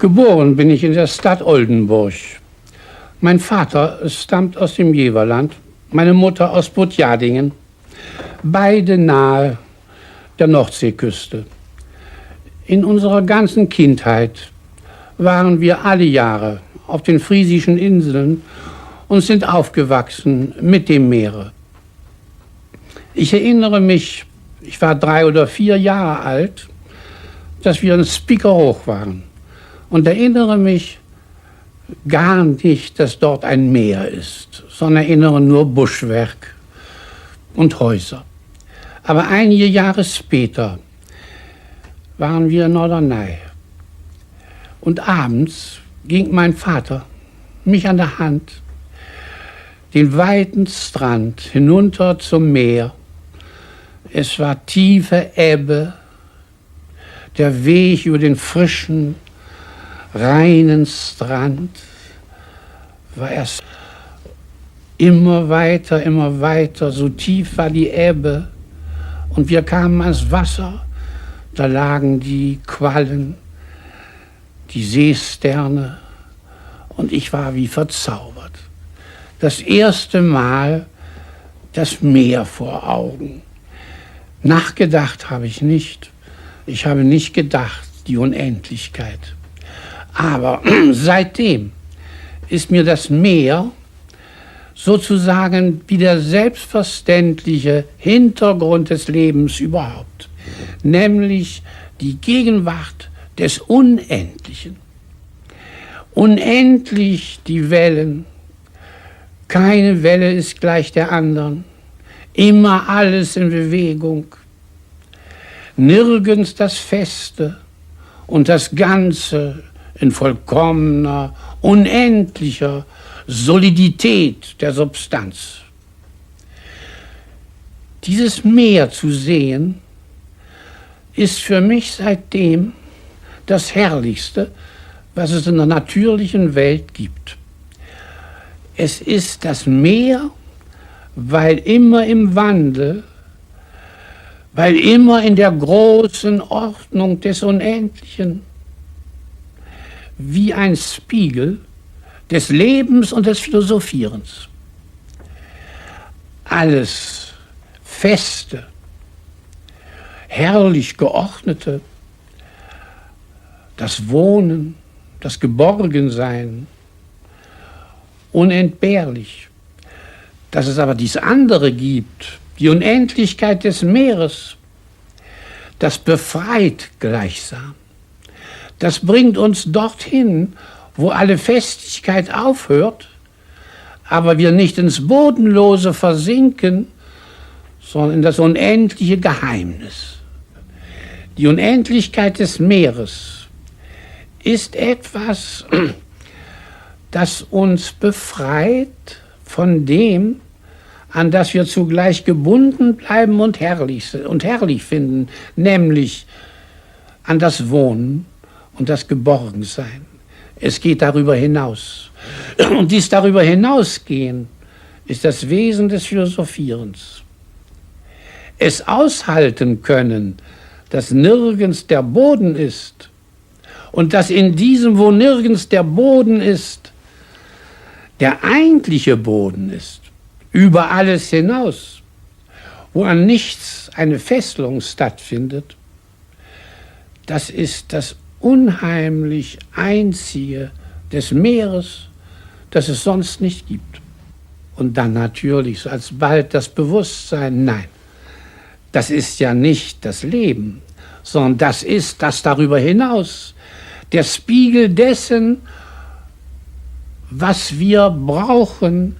Geboren bin ich in der Stadt Oldenburg. Mein Vater stammt aus dem Jeverland, meine Mutter aus Butjadingen, beide nahe der Nordseeküste. In unserer ganzen Kindheit waren wir alle Jahre auf den Friesischen Inseln und sind aufgewachsen mit dem Meere. Ich erinnere mich, ich war 3 oder 4 Jahre alt, dass wir in Spiekeroog waren und erinnere mich gar nicht, dass dort ein Meer ist, sondern erinnere nur Buschwerk und Häuser. Aber einige Jahre später waren wir in Norderney und abends ging mein Vater mich an der Hand den weiten Strand hinunter zum Meer. Es war tiefe Ebbe, der Weg über den frischen, reinen Strand war erst immer weiter, so tief war die Ebbe und wir kamen ans Wasser, da lagen die Quallen, die Seesterne und ich war wie verzaubert. Das erste Mal das Meer vor Augen. Nachgedacht habe ich nicht. Ich habe nicht gedacht, die Unendlichkeit. Aber seitdem ist mir das Meer sozusagen wie der selbstverständliche Hintergrund des Lebens überhaupt, nämlich die Gegenwart des Unendlichen. Unendlich die Wellen, keine Welle ist gleich der anderen, immer alles in Bewegung, nirgends das Feste und das Ganze in vollkommener, unendlicher Solidität der Substanz. Dieses Meer zu sehen, ist für mich seitdem das Herrlichste, was es in der natürlichen Welt gibt. Es ist das Meer, weil immer im Wandel, weil immer in der großen Ordnung des Unendlichen, wie ein Spiegel des Lebens und des Philosophierens. Alles Feste, herrlich Geordnete, das Wohnen, das Geborgensein, unentbehrlich. Dass es aber dies andere gibt, die Unendlichkeit des Meeres, das befreit gleichsam. Das bringt uns dorthin, wo alle Festigkeit aufhört, aber wir nicht ins Bodenlose versinken, sondern in das unendliche Geheimnis. Die Unendlichkeit des Meeres ist etwas, das uns befreit von dem, an das wir zugleich gebunden bleiben und herrlich finden, nämlich an das Wohnen und das Geborgensein. Es geht darüber hinaus. Und dies darüber hinausgehen ist das Wesen des Philosophierens. Es aushalten können, dass nirgends der Boden ist und dass in diesem, wo nirgends der Boden ist, der eigentliche Boden ist, über alles hinaus, wo an nichts eine Fesselung stattfindet, das ist das unheimlich Einzige des Meeres, das es sonst nicht gibt. Und dann natürlich so alsbald das Bewusstsein, nein, das ist ja nicht das Leben, sondern das ist das darüber hinaus, der Spiegel dessen, was wir brauchen,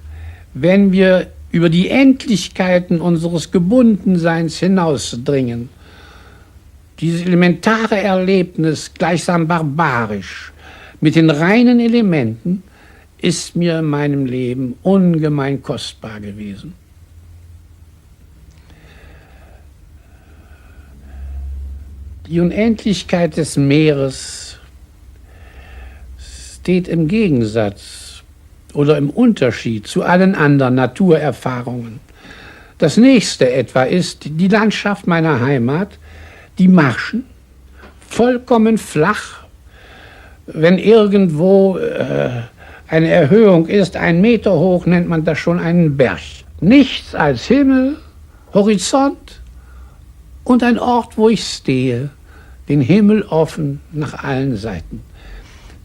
wenn wir über die Endlichkeiten unseres Gebundenseins hinausdringen. Dieses elementare Erlebnis, gleichsam barbarisch, mit den reinen Elementen, ist mir in meinem Leben ungemein kostbar gewesen. Die Unendlichkeit des Meeres steht im Gegensatz oder im Unterschied zu allen anderen Naturerfahrungen. Das nächste etwa ist die Landschaft meiner Heimat, die Marschen, vollkommen flach, Wenn irgendwo eine Erhöhung ist, 1 Meter hoch, nennt man das schon einen Berg. Nichts als Himmel, Horizont und ein Ort, wo ich stehe, den Himmel offen nach allen Seiten.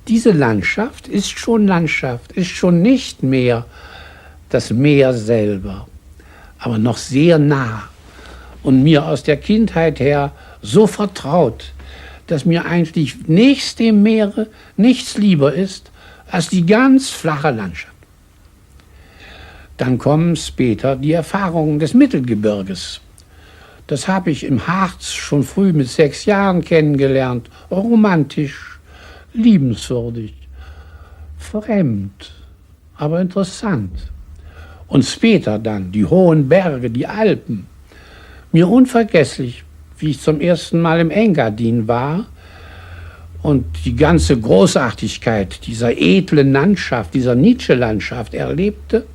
Diese Landschaft, ist schon nicht mehr das Meer selber, aber noch sehr nah und mir aus der Kindheit her so vertraut, dass mir eigentlich nächst dem Meere nichts lieber ist als die ganz flache Landschaft. Dann kommen später die Erfahrungen des Mittelgebirges. Das habe ich im Harz schon früh mit 6 Jahren kennengelernt. Romantisch, liebenswürdig, fremd, aber interessant. Und später dann die hohen Berge, die Alpen. Mir unvergesslich, wie ich zum ersten Mal im Engadin war und die ganze Großartigkeit dieser edlen Landschaft, dieser Nietzsche-Landschaft erlebte,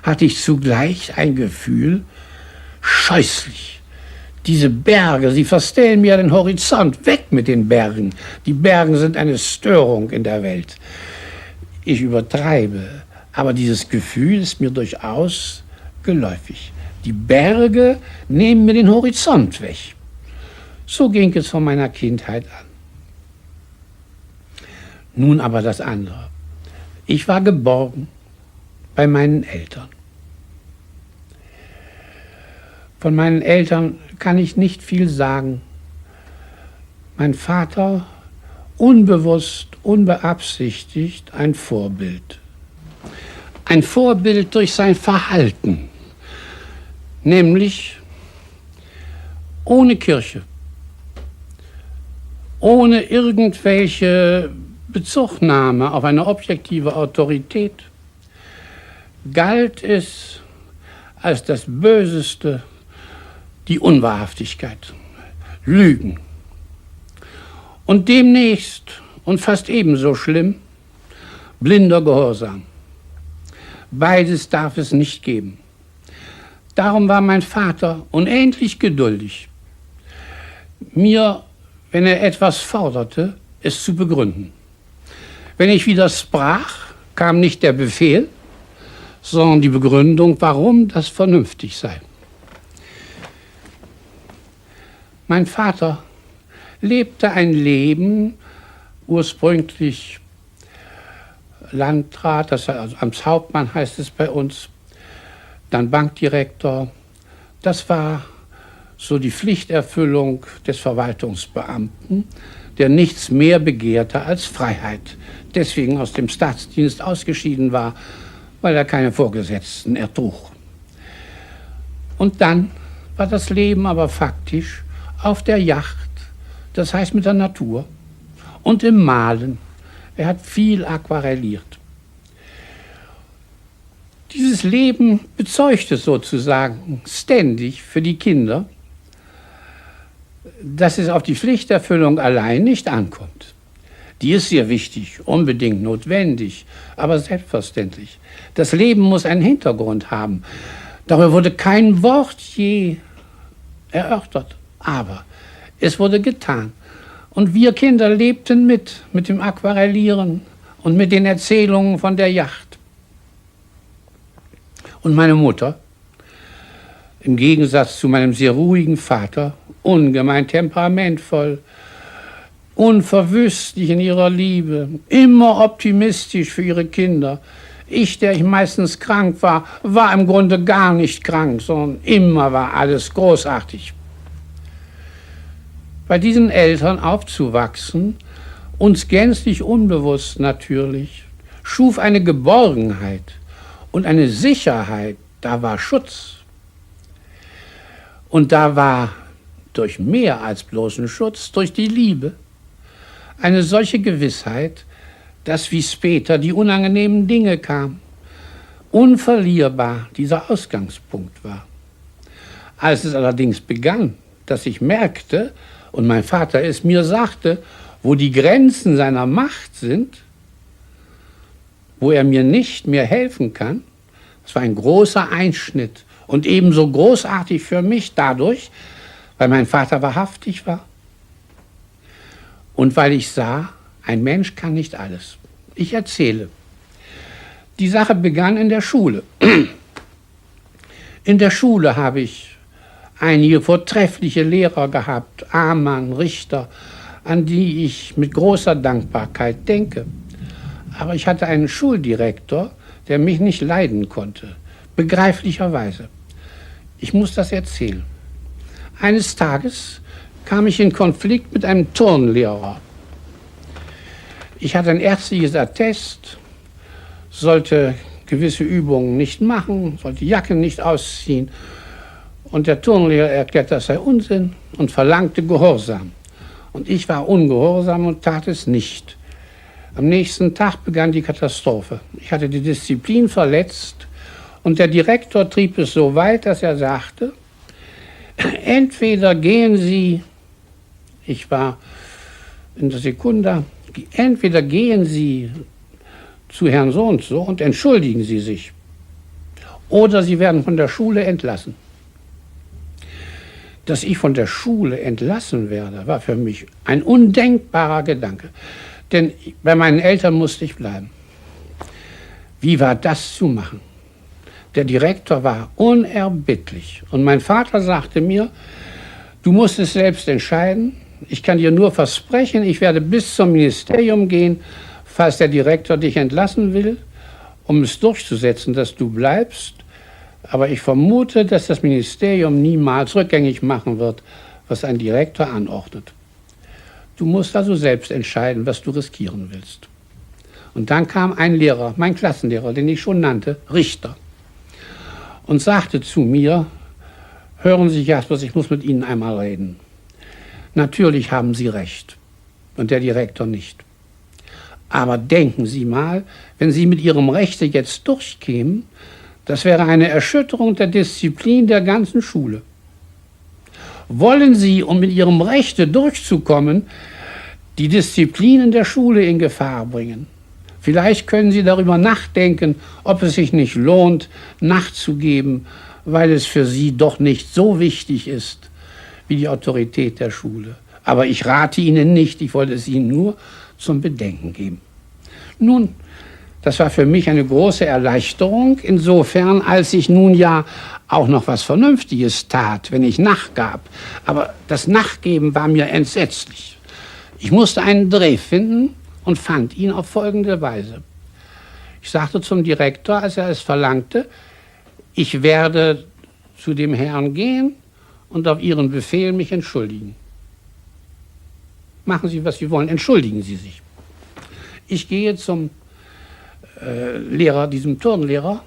hatte ich zugleich ein Gefühl, scheußlich. Diese Berge, sie verstellen mir den Horizont, weg mit den Bergen. Die Berge sind eine Störung in der Welt. Ich übertreibe, aber dieses Gefühl ist mir durchaus geläufig. Die Berge nehmen mir den Horizont weg. So ging es von meiner Kindheit an. Nun aber das andere. Ich war geborgen bei meinen Eltern. Von meinen Eltern kann ich nicht viel sagen. Mein Vater, unbewusst, unbeabsichtigt, ein Vorbild. Ein Vorbild durch sein Verhalten, nämlich ohne Kirche, ohne irgendwelche Bezugnahme auf eine objektive Autorität, galt es als das Böseste, die Unwahrhaftigkeit, Lügen. Und demnächst, und fast ebenso schlimm, blinder Gehorsam. Beides darf es nicht geben. Darum war mein Vater unendlich geduldig, mir, wenn er etwas forderte, es zu begründen. Wenn ich widersprach, kam nicht der Befehl, sondern die Begründung, warum das vernünftig sei. Mein Vater lebte ein Leben, ursprünglich Landrat, also Amtshauptmann heißt es bei uns, dann Bankdirektor. Das war so die Pflichterfüllung des Verwaltungsbeamten, der nichts mehr begehrte als Freiheit. Deswegen aus dem Staatsdienst ausgeschieden war, weil er keine Vorgesetzten ertrug. Und dann war das Leben aber faktisch auf der Yacht, das heißt mit der Natur, und im Malen. Er hat viel aquarelliert. Dieses Leben bezeugte sozusagen ständig für die Kinder, dass es auf die Pflichterfüllung allein nicht ankommt. Die ist sehr wichtig, unbedingt notwendig, aber selbstverständlich. Das Leben muss einen Hintergrund haben. Darüber wurde kein Wort je erörtert, aber es wurde getan. Und wir Kinder lebten mit dem Aquarellieren und mit den Erzählungen von der Yacht. Und meine Mutter, im Gegensatz zu meinem sehr ruhigen Vater, ungemein temperamentvoll, unverwüstlich in ihrer Liebe, immer optimistisch für ihre Kinder. Ich, der ich meistens krank war, war im Grunde gar nicht krank, sondern immer war alles großartig. Bei diesen Eltern aufzuwachsen, uns gänzlich unbewusst natürlich, schuf eine Geborgenheit und eine Sicherheit, da war Schutz. Und da war durch mehr als bloßen Schutz, durch die Liebe, eine solche Gewissheit, dass wie später die unangenehmen Dinge kamen, unverlierbar dieser Ausgangspunkt war. Als es allerdings begann, dass ich merkte, und mein Vater es mir sagte, wo die Grenzen seiner Macht sind, wo er mir nicht mehr helfen kann, das war ein großer Einschnitt und ebenso großartig für mich dadurch, weil mein Vater wahrhaftig war und weil ich sah, Ein Mensch kann nicht alles. Ich erzähle. Die Sache begann in der Schule. In der Schule habe ich einige vortreffliche Lehrer gehabt, Amann, Richter, an die ich mit großer Dankbarkeit denke. Aber ich hatte einen Schuldirektor, der mich nicht leiden konnte, begreiflicherweise. Ich muss das erzählen. Eines Tages kam ich in Konflikt mit einem Turnlehrer. Ich hatte ein ärztliches Attest, sollte gewisse Übungen nicht machen, sollte die Jacke nicht ausziehen. Und der Turnlehrer erklärte, das sei Unsinn und verlangte Gehorsam. Und ich war ungehorsam und tat es nicht. Am nächsten Tag begann die Katastrophe. Ich hatte die Disziplin verletzt und der Direktor trieb es so weit, dass er sagte, entweder gehen Sie, ich war in der Sekunda, entweder gehen Sie zu Herrn so und entschuldigen Sie sich, oder Sie werden von der Schule entlassen. Dass ich von der Schule entlassen werde, war für mich ein undenkbarer Gedanke. Denn bei meinen Eltern musste ich bleiben. Wie war das zu machen? Der Direktor war unerbittlich. Und mein Vater sagte mir, du musst es selbst entscheiden. Ich kann dir nur versprechen, ich werde bis zum Ministerium gehen, falls der Direktor dich entlassen will, um es durchzusetzen, dass du bleibst. Aber ich vermute, dass das Ministerium niemals rückgängig machen wird, was ein Direktor anordnet. Du musst also selbst entscheiden, was du riskieren willst. Und dann kam ein Lehrer, mein Klassenlehrer, den ich schon nannte, Richter, und sagte zu mir, hören Sie, Jaspers, ich muss mit Ihnen einmal reden. Natürlich haben Sie recht und der Direktor nicht. Aber denken Sie mal, wenn Sie mit Ihrem Rechte jetzt durchkämen, das wäre eine Erschütterung der Disziplin der ganzen Schule. Wollen Sie, um mit Ihrem Rechte durchzukommen, die Disziplin in der Schule in Gefahr bringen? Vielleicht können Sie darüber nachdenken, ob es sich nicht lohnt, nachzugeben, weil es für Sie doch nicht so wichtig ist wie die Autorität der Schule. Aber ich rate Ihnen nicht, ich wollte es Ihnen nur zum Bedenken geben. Nun, das war für mich eine große Erleichterung, insofern, als ich nun ja auch noch was Vernünftiges tat, wenn ich nachgab. Aber das Nachgeben war mir entsetzlich. Ich musste einen Dreh finden und fand ihn auf folgende Weise. Ich sagte zum Direktor, als er es verlangte, ich werde zu dem Herrn gehen und auf Ihren Befehl mich entschuldigen. Machen Sie, was Sie wollen, entschuldigen Sie sich. Ich gehe zum Lehrer, diesem Turnlehrer,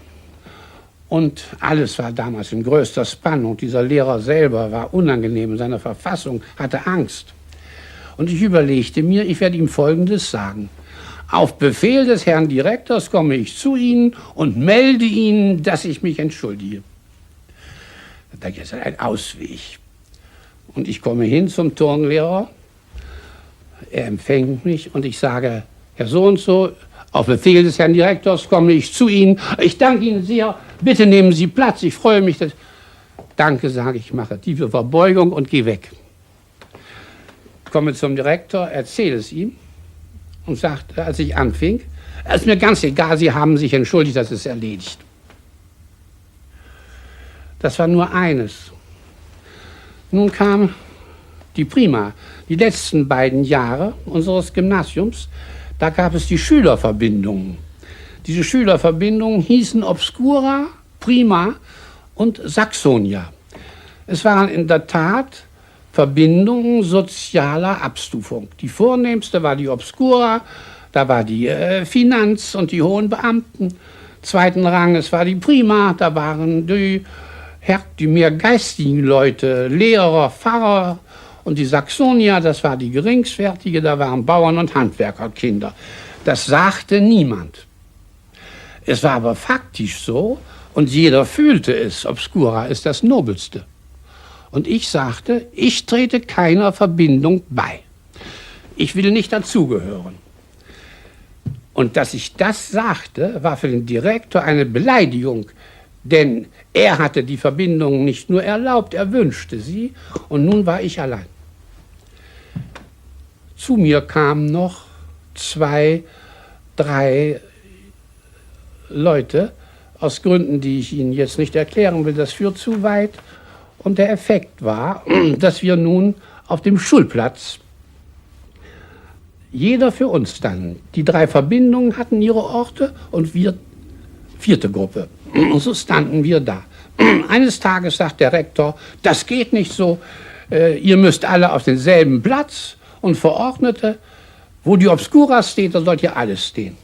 und alles war damals in größter Spannung. Dieser Lehrer selber war unangenehm in seiner Verfassung, hatte Angst. Und ich überlegte mir, ich werde ihm Folgendes sagen. Auf Befehl des Herrn Direktors komme ich zu Ihnen und melde Ihnen, dass ich mich entschuldige. Das ist ein Ausweg. Und ich komme hin zum Turnlehrer, er empfängt mich und ich sage, Herr so und so, auf Befehl des Herrn Direktors komme ich zu Ihnen. Ich danke Ihnen sehr. Bitte nehmen Sie Platz. Ich freue mich. Danke, sage ich, mache tiefe Verbeugung und gehe weg. Komme zum Direktor, erzähle es ihm und sagte, als ich anfing, es ist mir ganz egal, Sie haben sich entschuldigt, das ist erledigt. Das war nur eines. Nun kam die Prima, die letzten beiden Jahre unseres Gymnasiums. Da gab es die Schülerverbindungen. Diese Schülerverbindungen hießen Obscura, Prima und Saxonia. Es waren in der Tat Verbindungen sozialer Abstufung. Die vornehmste war die Obscura, da war die Finanz und die hohen Beamten. Zweiten Ranges war die Prima, da waren die mehr geistigen Leute, Lehrer, Pfarrer. Und die Saxonia, das war die geringwertige, da waren Bauern und Handwerkerkinder. Das sagte niemand. Es war aber faktisch so und jeder fühlte es, Obscura ist das Nobelste. Und ich sagte, ich trete keiner Verbindung bei. Ich will nicht dazugehören. Und dass ich das sagte, war für den Direktor eine Beleidigung, denn er hatte die Verbindung nicht nur erlaubt, er wünschte sie und nun war ich allein. Zu mir kamen noch 2, 3 Leute, aus Gründen, die ich Ihnen jetzt nicht erklären will, das führt zu weit. Und der Effekt war, dass wir nun auf dem Schulplatz jeder für uns standen. Die 3 Verbindungen hatten ihre Orte und wir 4. Gruppe. Und so standen wir da. Eines Tages sagt der Rektor, das geht nicht so, ihr müsst alle auf denselben Platz und verordnete, wo die Obscura steht, da sollt ihr alle stehen.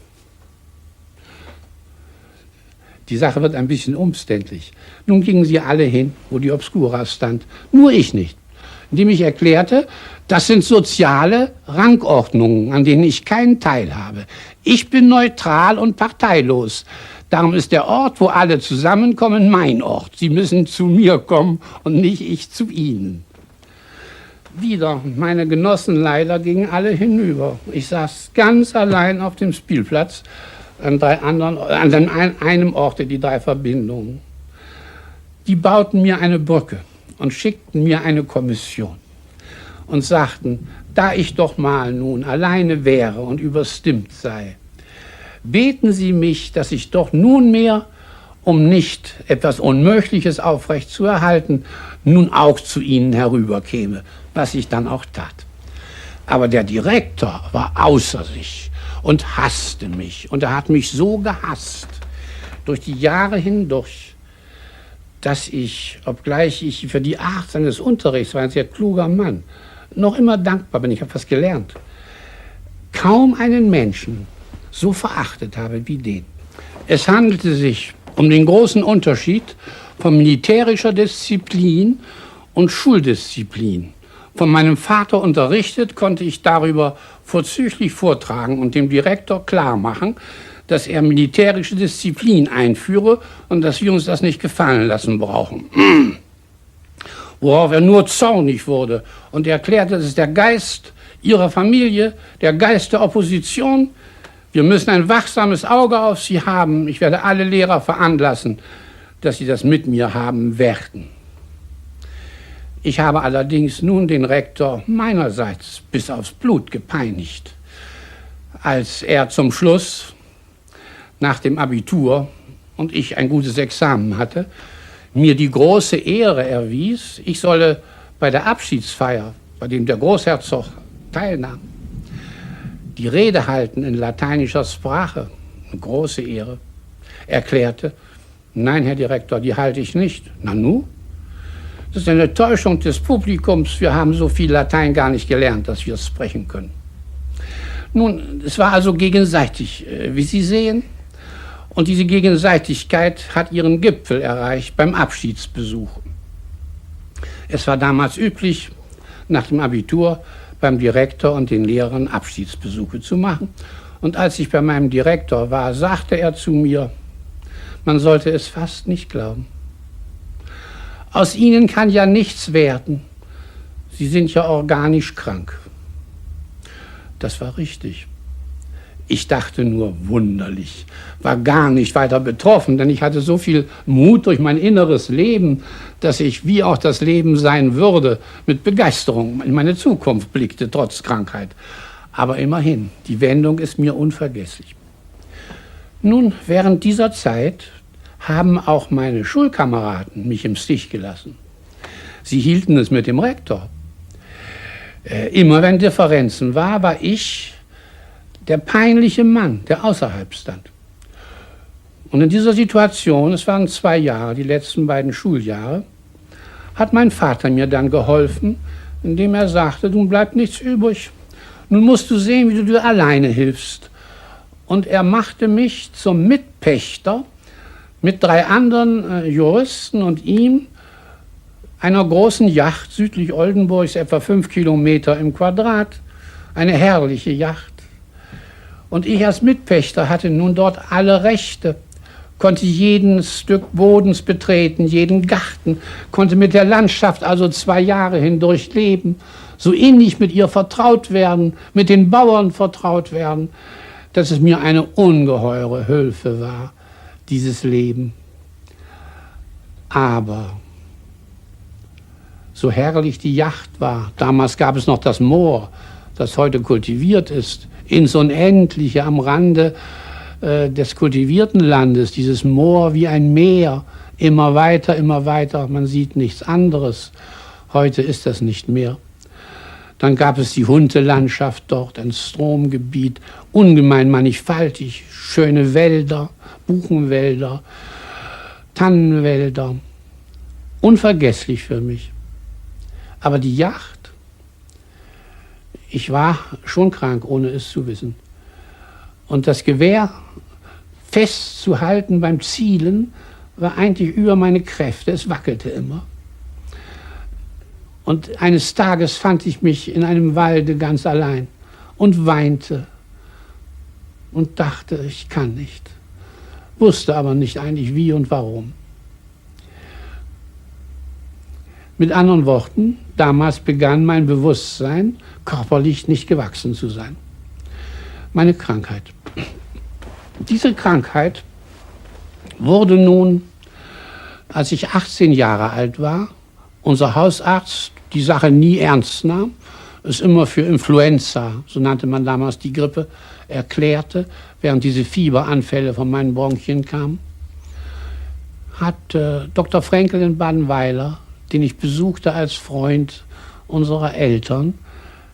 Die Sache wird ein bisschen umständlich. Nun gingen sie alle hin, wo die Obscura stand, nur ich nicht. Indem ich erklärte, das sind soziale Rangordnungen, an denen ich keinen Teil habe. Ich bin neutral und parteilos. Darum ist der Ort, wo alle zusammenkommen, mein Ort. Sie müssen zu mir kommen und nicht ich zu Ihnen. Wieder, meine Genossen leider gingen alle hinüber. Ich saß ganz allein auf dem Spielplatz, an einem Orte die 3 Verbindungen. Die bauten mir eine Brücke und schickten mir eine Kommission und sagten, da ich doch mal nun alleine wäre und überstimmt sei, beten Sie mich, dass ich doch nunmehr, um nicht etwas Unmögliches aufrecht zu erhalten, nun auch zu Ihnen herüberkäme, was ich dann auch tat. Aber der Direktor war außer sich und hasste mich. Und er hat mich so gehasst, durch die Jahre hindurch, dass ich, obgleich ich für die Art seines Unterrichts, war ein sehr kluger Mann, noch immer dankbar bin, ich habe was gelernt, kaum einen Menschen so verachtet habe wie den. Es handelte sich um den großen Unterschied von militärischer Disziplin und Schuldisziplin. Von meinem Vater unterrichtet, konnte ich darüber vorzüglich vortragen und dem Direktor klar machen, dass er militärische Disziplin einführe und dass wir uns das nicht gefallen lassen brauchen. Worauf er nur zornig wurde und erklärte, das ist der Geist Ihrer Familie, der Geist der Opposition. Wir müssen ein wachsames Auge auf Sie haben. Ich werde alle Lehrer veranlassen, dass sie das mit mir haben werden. Ich habe allerdings nun den Rektor meinerseits bis aufs Blut gepeinigt, als er zum Schluss nach dem Abitur und ich ein gutes Examen hatte, mir die große Ehre erwies, ich solle bei der Abschiedsfeier, bei dem der Großherzog teilnahm, die Rede halten in lateinischer Sprache, eine große Ehre, erklärte, nein, Herr Direktor, die halte ich nicht. Na nu? Das ist eine Täuschung des Publikums, wir haben so viel Latein gar nicht gelernt, dass wir es sprechen können. Nun, es war also gegenseitig, wie Sie sehen, und diese Gegenseitigkeit hat ihren Gipfel erreicht beim Abschiedsbesuch. Es war damals üblich, nach dem Abitur beim Direktor und den Lehrern Abschiedsbesuche zu machen. Und als ich bei meinem Direktor war, sagte er zu mir, man sollte es fast nicht glauben. Aus Ihnen kann ja nichts werden. Sie sind ja organisch krank. Das war richtig. Ich dachte nur, wunderlich, war gar nicht weiter betroffen, denn ich hatte so viel Mut durch mein inneres Leben, dass ich, wie auch das Leben sein würde, mit Begeisterung in meine Zukunft blickte, trotz Krankheit. Aber immerhin, die Wendung ist mir unvergesslich. Nun, während dieser Zeit haben auch meine Schulkameraden mich im Stich gelassen. Sie hielten es mit dem Rektor. Immer wenn Differenzen war ich der peinliche Mann, der außerhalb stand. Und in dieser Situation, es waren 2 Jahre, die letzten beiden Schuljahre, hat mein Vater mir dann geholfen, indem er sagte, nun bleibt nichts übrig. Nun musst du sehen, wie du dir alleine hilfst. Und er machte mich zum Mitpächter mit 3 anderen Juristen und ihm einer großen Yacht südlich Oldenburgs, etwa 5 Kilometer im Quadrat, eine herrliche Yacht. Und ich als Mitpächter hatte nun dort alle Rechte, konnte jeden Stück Bodens betreten, jeden Garten, konnte mit der Landschaft also 2 Jahre hindurch leben, so innig mit ihr vertraut werden, mit den Bauern vertraut werden, dass es mir eine ungeheure Hilfe war, dieses Leben. Aber so herrlich die Yacht war, damals gab es noch das Moor, das heute kultiviert ist, ins Unendliche am Rande des kultivierten Landes, dieses Moor wie ein Meer, immer weiter, man sieht nichts anderes. Heute ist das nicht mehr. Dann gab es die Huntelandschaft dort, ein Stromgebiet, ungemein mannigfaltig, schöne Wälder, Buchenwälder, Tannenwälder, unvergesslich für mich. Aber die Jagd, ich war schon krank, ohne es zu wissen. Und das Gewehr festzuhalten beim Zielen war eigentlich über meine Kräfte, es wackelte immer. Und eines Tages fand ich mich in einem Walde ganz allein und weinte und dachte, ich kann nicht, wusste aber nicht eigentlich wie und warum. Mit anderen Worten, damals begann mein Bewusstsein, körperlich nicht gewachsen zu sein. Meine Krankheit. Diese Krankheit wurde nun, als ich 18 Jahre alt war, unser Hausarzt die Sache nie ernst nahm, es immer für Influenza, so nannte man damals die Grippe, erklärte, während diese Fieberanfälle von meinen Bronchien kamen, hat Dr. Frenkel in Badenweiler, den ich besuchte als Freund unserer Eltern,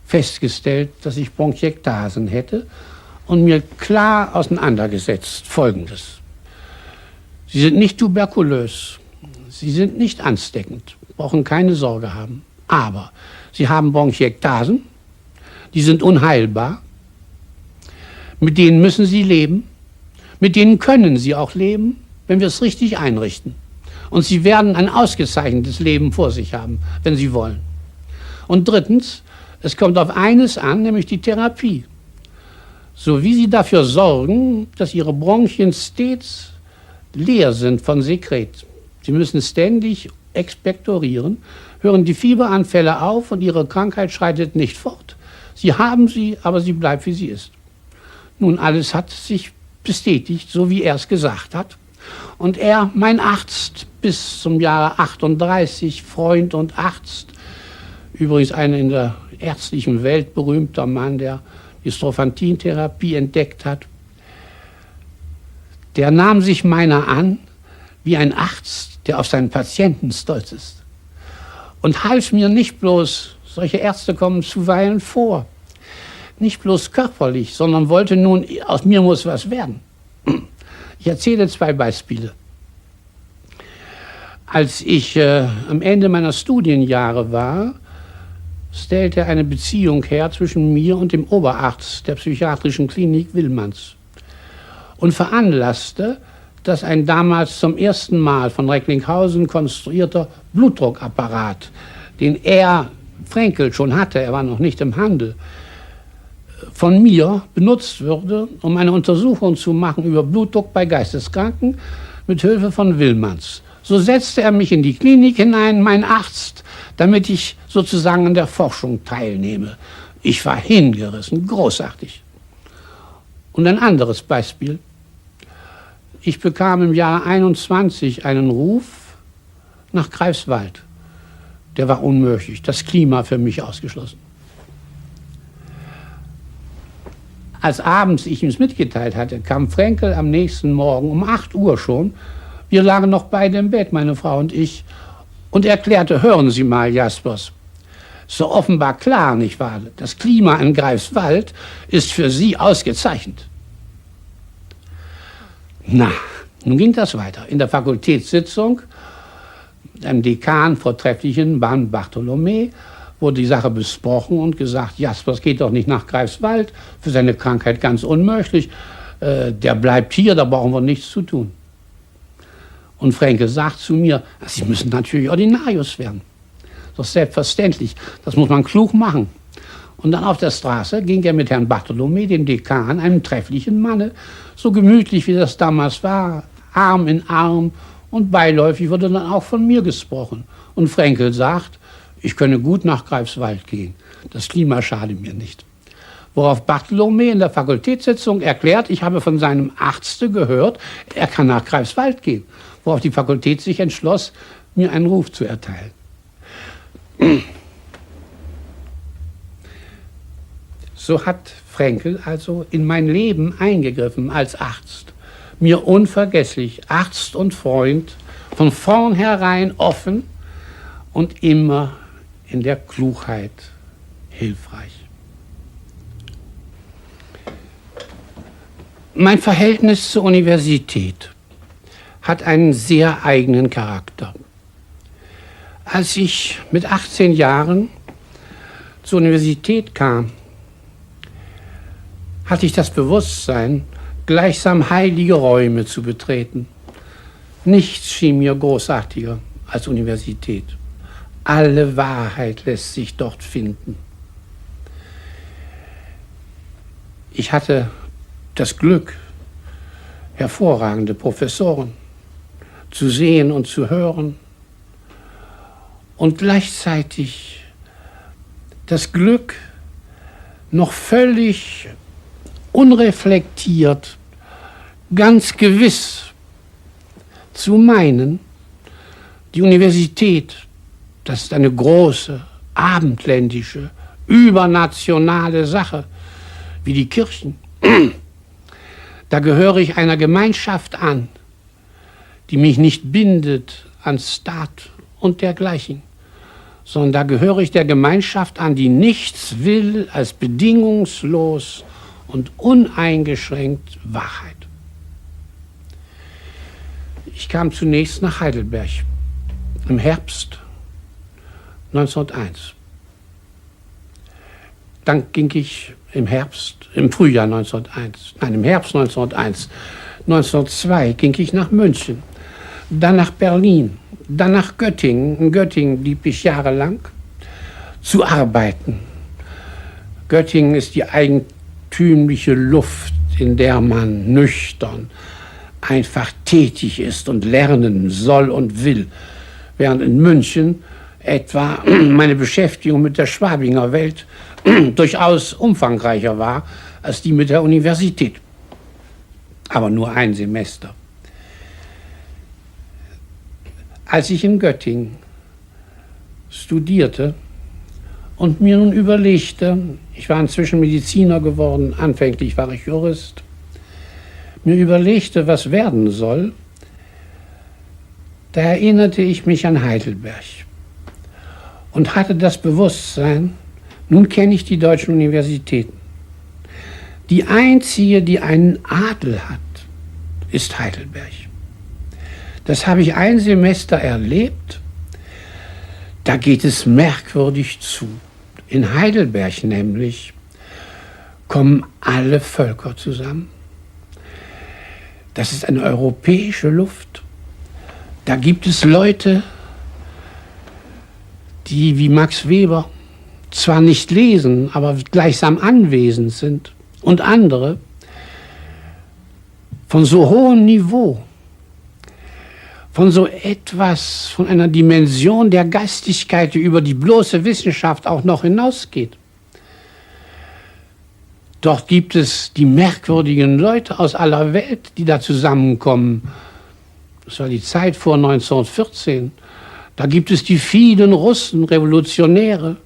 festgestellt, dass ich Bronchiektasen hätte und mir klar auseinandergesetzt Folgendes. Sie sind nicht tuberkulös, Sie sind nicht ansteckend, brauchen keine Sorge haben, aber Sie haben Bronchiektasen, die sind unheilbar, mit denen müssen Sie leben, mit denen können Sie auch leben, wenn wir es richtig einrichten. Und Sie werden ein ausgezeichnetes Leben vor sich haben, wenn Sie wollen. Und drittens, es kommt auf eines an, nämlich die Therapie. So wie Sie dafür sorgen, dass Ihre Bronchien stets leer sind von Sekret. Sie müssen ständig expektorieren, hören die Fieberanfälle auf und Ihre Krankheit schreitet nicht fort. Sie haben sie, aber sie bleibt, wie sie ist. Nun, alles hat sich bestätigt, so wie er es gesagt hat. Und er, mein Arzt, bis zum Jahre 38, Freund und Arzt, übrigens ein in der ärztlichen Welt berühmter Mann, der die Strophanthin-Therapie entdeckt hat, der nahm sich meiner an wie ein Arzt, der auf seinen Patienten stolz ist. Und half mir nicht bloß, solche Ärzte kommen zuweilen vor, nicht bloß körperlich, sondern wollte nun, aus mir muss was werden. Ich erzähle 2 Beispiele. Als ich am Ende meiner Studienjahre war, stellte eine Beziehung her zwischen mir und dem Oberarzt der psychiatrischen Klinik Willmanns und veranlasste, dass ein damals zum ersten Mal von Recklinghausen konstruierter Blutdruckapparat, den er, Frenkel, schon hatte, er war noch nicht im Handel, von mir benutzt würde, um eine Untersuchung zu machen über Blutdruck bei Geisteskranken mit Hilfe von Willmanns. So setzte er mich in die Klinik hinein, mein Arzt, damit ich sozusagen an der Forschung teilnehme. Ich war hingerissen, großartig. Und ein anderes Beispiel. Ich bekam im Jahr 21 einen Ruf nach Greifswald. Der war unmöglich, das Klima für mich ausgeschlossen. Als abends ich ihm es mitgeteilt hatte, kam Frenkel am nächsten Morgen um 8 Uhr schon. Wir lagen noch beide im Bett, meine Frau und ich, und erklärte, hören Sie mal, Jaspers, so offenbar klar, nicht wahr? Das Klima in Greifswald ist für Sie ausgezeichnet. Na, nun ging das weiter. In der Fakultätssitzung, einem Dekan, vortrefflichen Ban Bartholomä, wurde die Sache besprochen und gesagt, Jaspers geht doch nicht nach Greifswald, für seine Krankheit ganz unmöglich, der bleibt hier, da brauchen wir nichts zu tun. Und Frenkel sagt zu mir, Sie müssen natürlich Ordinarius werden. Das ist selbstverständlich, das muss man klug machen. Und dann auf der Straße ging er mit Herrn Bartholomä, dem Dekan, einem trefflichen Manne, so gemütlich wie das damals war, Arm in Arm, und beiläufig wurde dann auch von mir gesprochen. Und Frenkel sagt, ich könne gut nach Greifswald gehen, das Klima schade mir nicht. Worauf Bartholomä in der Fakultätssitzung erklärt, ich habe von seinem Arzte gehört, er kann nach Greifswald gehen. Worauf die Fakultät sich entschloss, mir einen Ruf zu erteilen. So hat Frankl also in mein Leben eingegriffen als Arzt. Mir unvergesslich, Arzt und Freund, von vornherein offen und immer in der Klugheit hilfreich. Mein Verhältnis zur Universität hat einen sehr eigenen Charakter. Als ich mit 18 Jahren zur Universität kam, hatte ich das Bewusstsein, gleichsam heilige Räume zu betreten. Nichts schien mir großartiger als Universität. Alle Wahrheit lässt sich dort finden. Ich hatte das Glück, hervorragende Professoren zu sehen und zu hören und gleichzeitig das Glück, noch völlig unreflektiert, ganz gewiss zu meinen, die Universität, das ist eine große, abendländische, übernationale Sache, wie die Kirchen. Da gehöre ich einer Gemeinschaft an, die mich nicht bindet an Staat und dergleichen, sondern da gehöre ich der Gemeinschaft an, die nichts will als bedingungslos und uneingeschränkt Wahrheit. Ich kam zunächst nach Heidelberg im Herbst 1901. Dann ging ich im Frühjahr 1901, nein, im Herbst 1901, 1902 ging ich nach München, dann nach Berlin, dann nach Göttingen. In Göttingen blieb ich jahrelang zu arbeiten. Göttingen ist die eigentümliche Luft, in der man nüchtern einfach tätig ist und lernen soll und will, während in München etwa meine Beschäftigung mit der Schwabinger Welt durchaus umfangreicher war als die mit der Universität. Aber nur ein Semester. Als ich in Göttingen studierte und mir nun überlegte, ich war inzwischen Mediziner geworden, anfänglich war ich Jurist, mir überlegte, was werden soll, da erinnerte ich mich an Heidelberg und hatte das Bewusstsein, nun kenne ich die deutschen Universitäten. Die einzige, die einen Adel hat, ist Heidelberg. Das habe ich ein Semester erlebt. Da geht es merkwürdig zu. In Heidelberg nämlich kommen alle Völker zusammen. Das ist eine europäische Luft. Da gibt es Leute, die wie Max Weber zwar nicht lesen, aber gleichsam anwesend sind. Und andere von so hohem Niveau, von so etwas, von einer Dimension der Geistigkeit, die über die bloße Wissenschaft auch noch hinausgeht. Dort gibt es die merkwürdigen Leute aus aller Welt, die da zusammenkommen. Das war die Zeit vor 1914. Da gibt es die vielen Russen, Revolutionäre,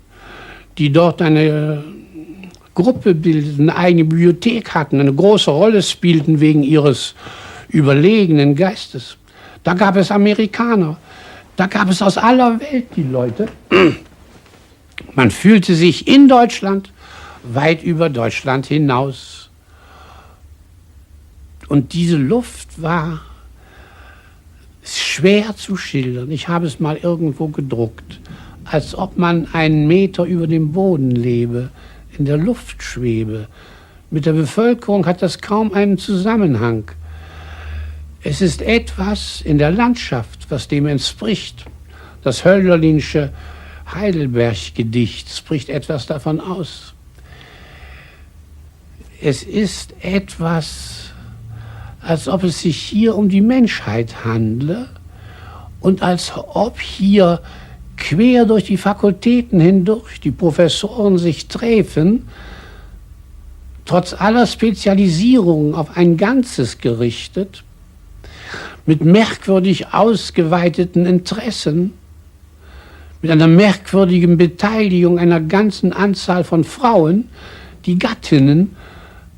die dort eine Gruppe bildeten, eine eigene Bibliothek hatten, eine große Rolle spielten wegen ihres überlegenen Geistes. Da gab es Amerikaner, da gab es aus aller Welt die Leute. Man fühlte sich in Deutschland weit über Deutschland hinaus. Und diese Luft war schwer zu schildern. Ich habe es mal irgendwo gedruckt, als ob man einen Meter über dem Boden lebe, in der Luft schwebe. Mit der Bevölkerung hat das kaum einen Zusammenhang. Es ist etwas in der Landschaft, was dem entspricht. Das Hölderlinsche Heidelberg-Gedicht spricht etwas davon aus. Es ist etwas, als ob es sich hier um die Menschheit handle und als ob hier quer durch die Fakultäten hindurch die Professoren sich treffen, trotz aller Spezialisierungen auf ein Ganzes gerichtet, mit merkwürdig ausgeweiteten Interessen, mit einer merkwürdigen Beteiligung einer ganzen Anzahl von Frauen, Die Gattinnen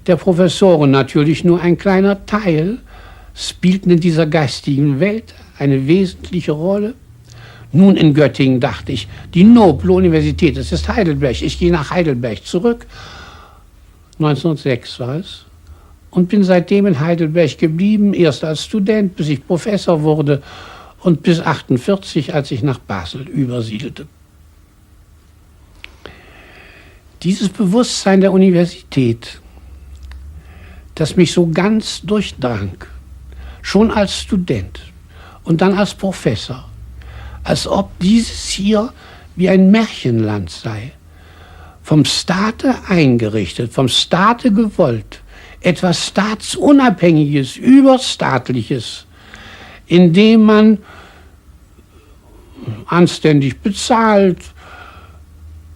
der Professoren natürlich nur ein kleiner Teil, spielten in dieser geistigen Welt eine wesentliche Rolle. Nun in Göttingen dachte ich, die noble Universität, das ist Heidelberg. Ich gehe nach Heidelberg zurück. 1906 war es. Und bin seitdem in Heidelberg geblieben, erst als Student, bis ich Professor wurde und bis 1948, als ich nach Basel übersiedelte. Dieses Bewusstsein der Universität, das mich so ganz durchdrang, schon als Student und dann als Professor, als ob dieses hier wie ein Märchenland sei, vom Staate eingerichtet, vom Staate gewollt, etwas Staatsunabhängiges, Überstaatliches, in dem man anständig bezahlt,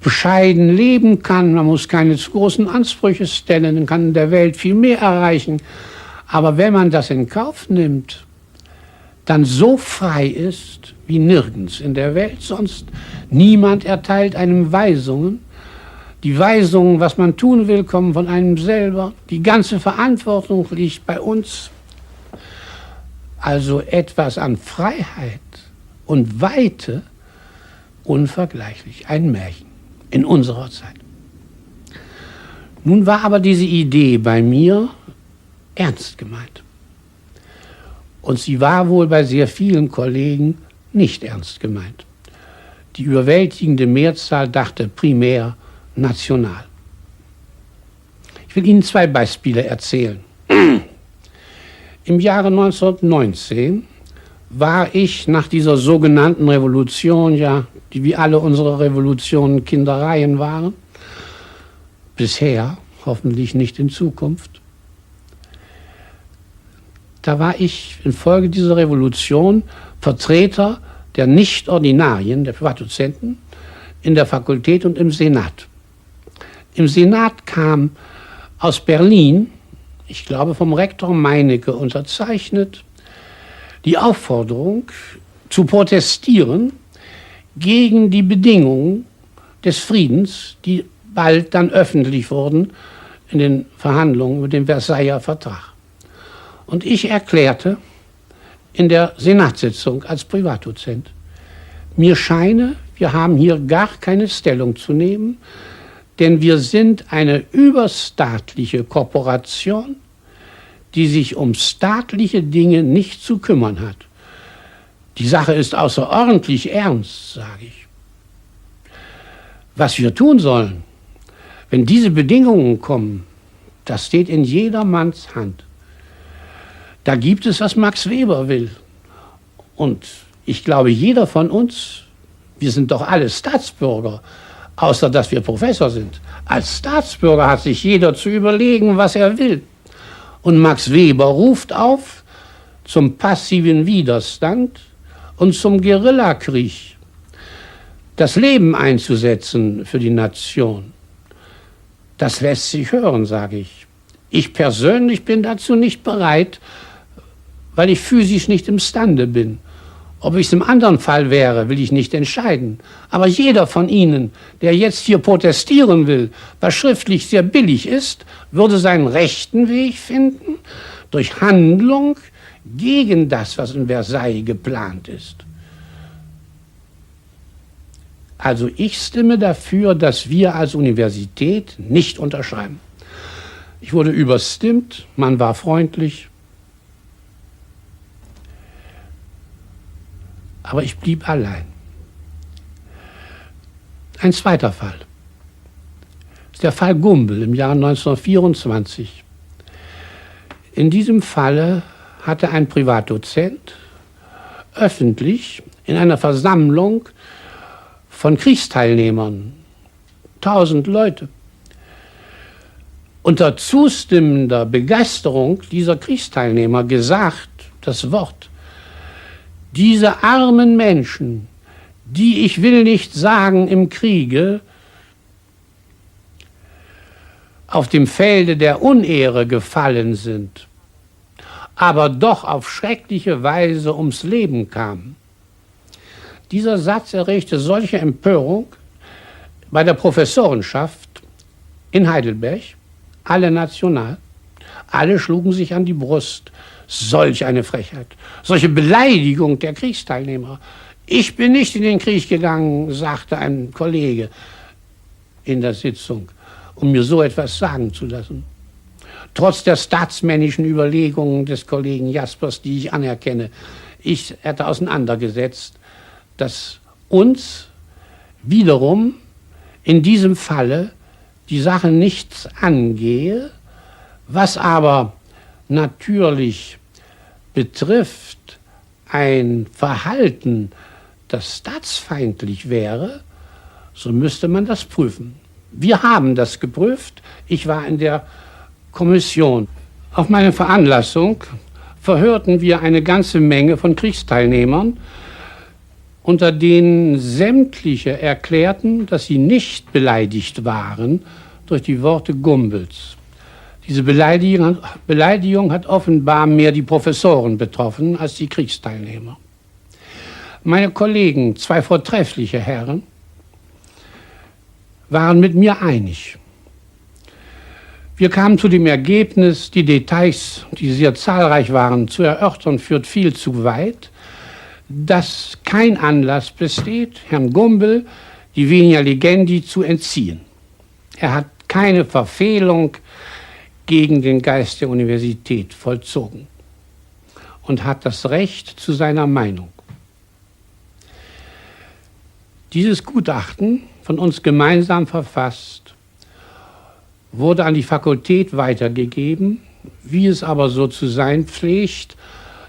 bescheiden leben kann, man muss keine zu großen Ansprüche stellen, man kann in der Welt viel mehr erreichen. Aber wenn man das in Kauf nimmt, dann so frei ist wie nirgends in der Welt sonst. Niemand erteilt einem Weisungen. Die Weisungen, was man tun will, kommen von einem selber. Die ganze Verantwortung liegt bei uns. Also etwas an Freiheit und Weite unvergleichlich. Ein Märchen in unserer Zeit. Nun war aber diese Idee bei mir ernst gemeint. Und sie war wohl bei sehr vielen Kollegen nicht ernst gemeint. Die überwältigende Mehrzahl dachte primär national. Ich will Ihnen 2 Beispiele erzählen. Im Jahre 1919 war ich nach dieser sogenannten Revolution, ja, die wie alle unsere Revolutionen Kindereien waren, bisher, hoffentlich nicht in Zukunft, da war ich infolge dieser Revolution Vertreter der Nicht-Ordinarien, der Privatdozenten, in der Fakultät und im Senat. Im Senat kam aus Berlin, ich glaube vom Rektor Meinecke unterzeichnet, die Aufforderung zu protestieren gegen die Bedingungen des Friedens, die bald dann öffentlich wurden in den Verhandlungen mit dem Versailler Vertrag. Und ich erklärte in der Senatssitzung als Privatdozent, mir scheine, wir haben hier gar keine Stellung zu nehmen, denn wir sind eine überstaatliche Korporation, die sich um staatliche Dinge nicht zu kümmern hat. Die Sache ist außerordentlich ernst, sage ich. Was wir tun sollen, wenn diese Bedingungen kommen, das steht in jedermanns Hand. Da gibt es, was Max Weber will. Und ich glaube, jeder von uns, wir sind doch alle Staatsbürger, außer dass wir Professor sind. Als Staatsbürger hat sich jeder zu überlegen, was er will. Und Max Weber ruft auf zum passiven Widerstand und zum Guerillakrieg, das Leben einzusetzen für die Nation. Das lässt sich hören, sage ich. Ich persönlich bin dazu nicht bereit, weil ich physisch nicht imstande bin. Ob ich es im anderen Fall wäre, will ich nicht entscheiden. Aber jeder von Ihnen, der jetzt hier protestieren will, was schriftlich sehr billig ist, würde seinen rechten Weg finden durch Handlung gegen das, was in Versailles geplant ist. Also ich stimme dafür, dass wir als Universität nicht unterschreiben. Ich wurde überstimmt, man war freundlich. Aber ich blieb allein. Ein zweiter Fall. Das ist der Fall Gumbel im Jahr 1924. In diesem Falle hatte ein Privatdozent öffentlich in einer Versammlung von Kriegsteilnehmern, 1000 Leute, unter zustimmender Begeisterung dieser Kriegsteilnehmer gesagt, das Wort: Diese armen Menschen, die, ich will nicht sagen im Kriege, auf dem Felde der Unehre gefallen sind, aber doch auf schreckliche Weise ums Leben kamen. Dieser Satz erregte solche Empörung bei der Professorenschaft in Heidelberg, alle national, alle schlugen sich an die Brust. Solch eine Frechheit, solche Beleidigung der Kriegsteilnehmer. Ich bin nicht in den Krieg gegangen, sagte ein Kollege in der Sitzung, um mir so etwas sagen zu lassen. Trotz der staatsmännischen Überlegungen des Kollegen Jaspers, die ich anerkenne, ich hätte auseinandergesetzt, dass uns wiederum in diesem Falle die Sache nichts angehe, was aber natürlich betrifft ein Verhalten, das staatsfeindlich wäre, so müsste man das prüfen. Wir haben das geprüft. Ich war in der Kommission. Auf meine Veranlassung verhörten wir eine ganze Menge von Kriegsteilnehmern, unter denen sämtliche erklärten, dass sie nicht beleidigt waren durch die Worte Gumbels. Diese Beleidigung hat offenbar mehr die Professoren betroffen als die Kriegsteilnehmer. Meine Kollegen, zwei vortreffliche Herren, waren mit mir einig. Wir kamen zu dem Ergebnis, die Details, die sehr zahlreich waren, zu erörtern, führt viel zu weit, dass kein Anlass besteht, Herrn Gumbel die Venia Legendi zu entziehen. Er hat keine Verfehlung gegen den Geist der Universität vollzogen und hat das Recht zu seiner Meinung. Dieses Gutachten, von uns gemeinsam verfasst, wurde an die Fakultät weitergegeben, wie es aber so zu sein pflegt,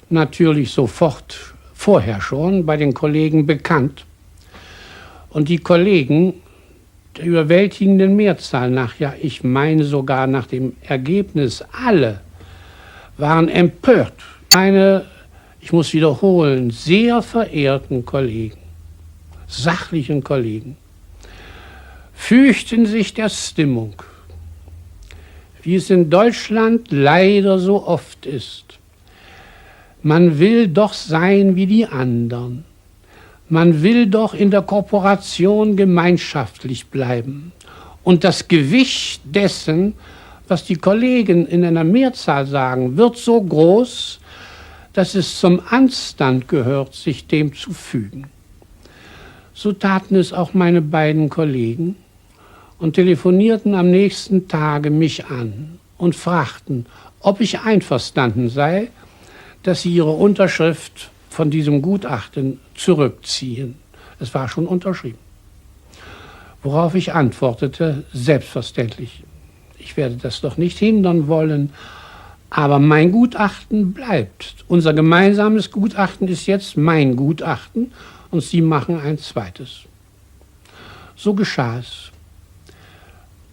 natürlich sofort vorher schon bei den Kollegen bekannt. Und die Kollegen der überwältigenden Mehrzahl nach, ja, ich meine sogar nach dem Ergebnis, alle waren empört. Meine, ich muss wiederholen, sehr verehrten Kollegen, sachlichen Kollegen, fürchten sich der Stimmung, wie es in Deutschland leider so oft ist. Man will doch sein wie die anderen. Man will doch in der Korporation gemeinschaftlich bleiben. Und das Gewicht dessen, was die Kollegen in einer Mehrzahl sagen, wird so groß, dass es zum Anstand gehört, sich dem zu fügen. So taten es auch meine beiden Kollegen und telefonierten am nächsten Tage mich an und fragten, ob ich einverstanden sei, dass sie ihre Unterschrift von diesem Gutachten zurückziehen. Es war schon unterschrieben. Worauf ich antwortete, selbstverständlich, ich werde das doch nicht hindern wollen, aber mein Gutachten bleibt. Unser gemeinsames Gutachten ist jetzt mein Gutachten und Sie machen ein zweites. So geschah es.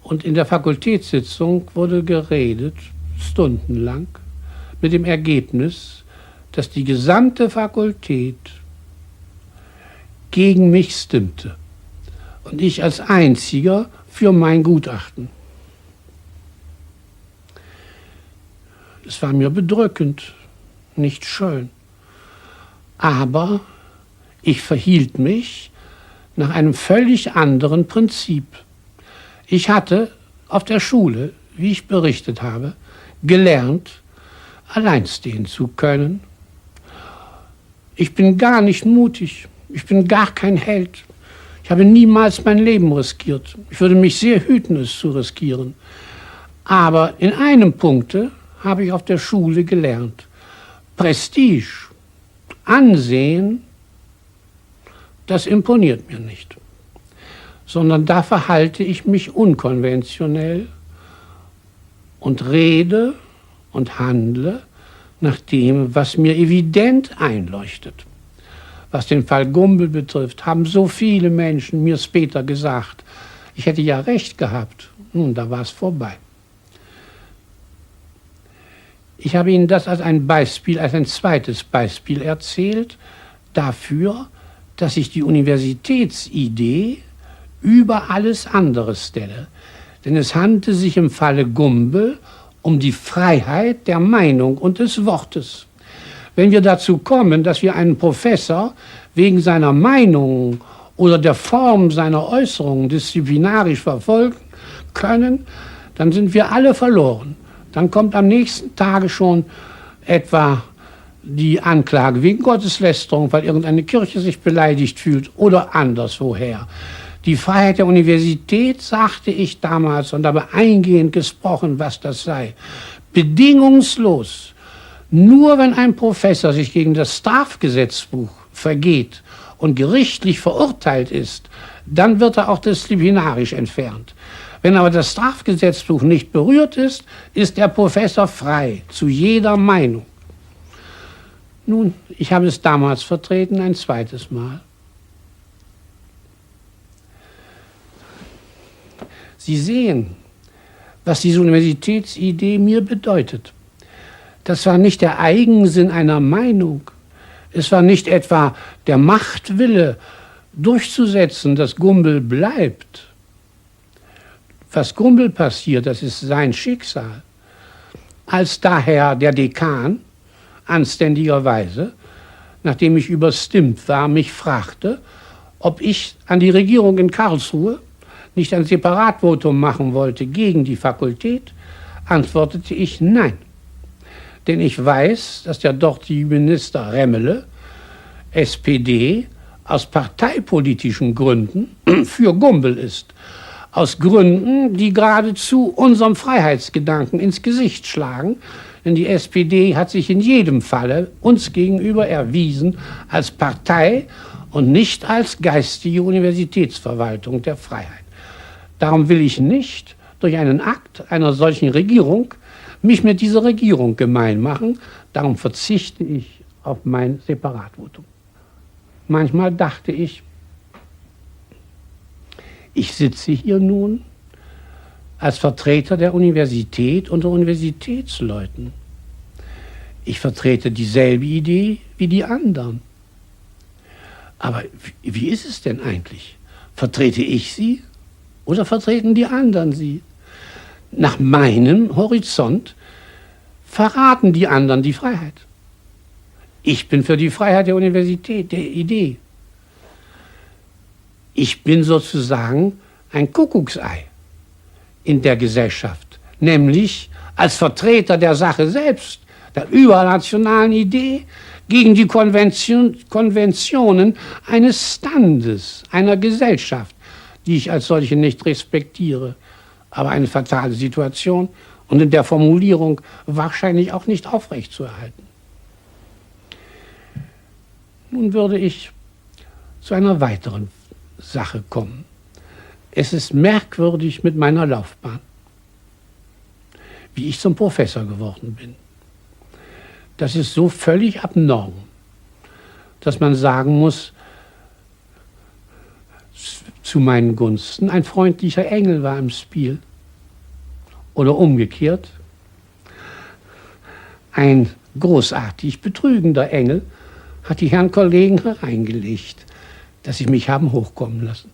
Und in der Fakultätssitzung wurde geredet, stundenlang, mit dem Ergebnis, dass die gesamte Fakultät gegen mich stimmte und ich als Einziger für mein Gutachten. Es war mir bedrückend, nicht schön, aber ich verhielt mich nach einem völlig anderen Prinzip. Ich hatte auf der Schule, wie ich berichtet habe, gelernt, allein stehen zu können. Ich bin gar nicht mutig, ich bin gar kein Held. Ich habe niemals mein Leben riskiert. Ich würde mich sehr hüten, es zu riskieren. Aber in einem Punkte habe ich auf der Schule gelernt. Prestige, Ansehen, das imponiert mir nicht. Sondern da verhalte ich mich unkonventionell und rede und handle nach dem, was mir evident einleuchtet. Was den Fall Gumbel betrifft, haben so viele Menschen mir später gesagt, ich hätte ja recht gehabt. Nun, da war es vorbei. Ich habe Ihnen das als ein Beispiel, als ein zweites Beispiel erzählt, dafür, dass ich die Universitätsidee über alles andere stelle. Denn es handelte sich im Falle Gumbel um die Freiheit der Meinung und des Wortes. Wenn wir dazu kommen, dass wir einen Professor wegen seiner Meinung oder der Form seiner Äußerungen disziplinarisch verfolgen, können, dann sind wir alle verloren. Dann kommt am nächsten Tage schon etwa die Anklage wegen Gotteslästerung, weil irgendeine Kirche sich beleidigt fühlt oder anderswoher. Die Freiheit der Universität, sagte ich damals und habe eingehend gesprochen, was das sei, bedingungslos. Nur wenn ein Professor sich gegen das Strafgesetzbuch vergeht und gerichtlich verurteilt ist, dann wird er auch disziplinarisch entfernt. Wenn aber das Strafgesetzbuch nicht berührt ist, ist der Professor frei zu jeder Meinung. Nun, ich habe es damals vertreten, ein zweites Mal. Sie sehen, was diese Universitätsidee mir bedeutet. Das war nicht der Eigensinn einer Meinung. Es war nicht etwa der Machtwille, durchzusetzen, dass Gumbel bleibt. Was Gumbel passiert, das ist sein Schicksal. Als daher der Dekan anständigerweise, nachdem ich überstimmt war, mich fragte, ob ich an die Regierung in Karlsruhe nicht ein Separatvotum machen wollte gegen die Fakultät, antwortete ich nein. Denn ich weiß, dass der dortige Minister Remmele, SPD, aus parteipolitischen Gründen für Gumbel ist. Aus Gründen, die geradezu unserem Freiheitsgedanken ins Gesicht schlagen. Denn die SPD hat sich in jedem Falle uns gegenüber erwiesen als Partei und nicht als geistige Universitätsverwaltung der Freiheit. Darum will ich nicht durch einen Akt einer solchen Regierung mich mit dieser Regierung gemein machen. Darum verzichte ich auf mein Separatvotum. Manchmal dachte ich, ich sitze hier nun als Vertreter der Universität unter Universitätsleuten. Ich vertrete dieselbe Idee wie die anderen. Aber wie ist es denn eigentlich? Vertrete ich sie oder vertreten die anderen sie? Nach meinem Horizont verraten die anderen die Freiheit. Ich bin für die Freiheit der Universität, der Idee. Ich bin sozusagen ein Kuckucksei in der Gesellschaft, nämlich als Vertreter der Sache selbst, der übernationalen Idee, gegen die Konventionen eines Standes, einer Gesellschaft, die ich als solche nicht respektiere, aber eine fatale Situation und in der Formulierung wahrscheinlich auch nicht aufrechtzuerhalten. Nun würde ich zu einer weiteren Sache kommen. Es ist merkwürdig mit meiner Laufbahn, wie ich zum Professor geworden bin. Das ist so völlig abnorm, dass man sagen muss, zu meinen Gunsten ein freundlicher Engel war im Spiel. Oder umgekehrt, ein großartig betrügender Engel hat die Herren Kollegen hereingelegt, dass sie mich haben hochkommen lassen.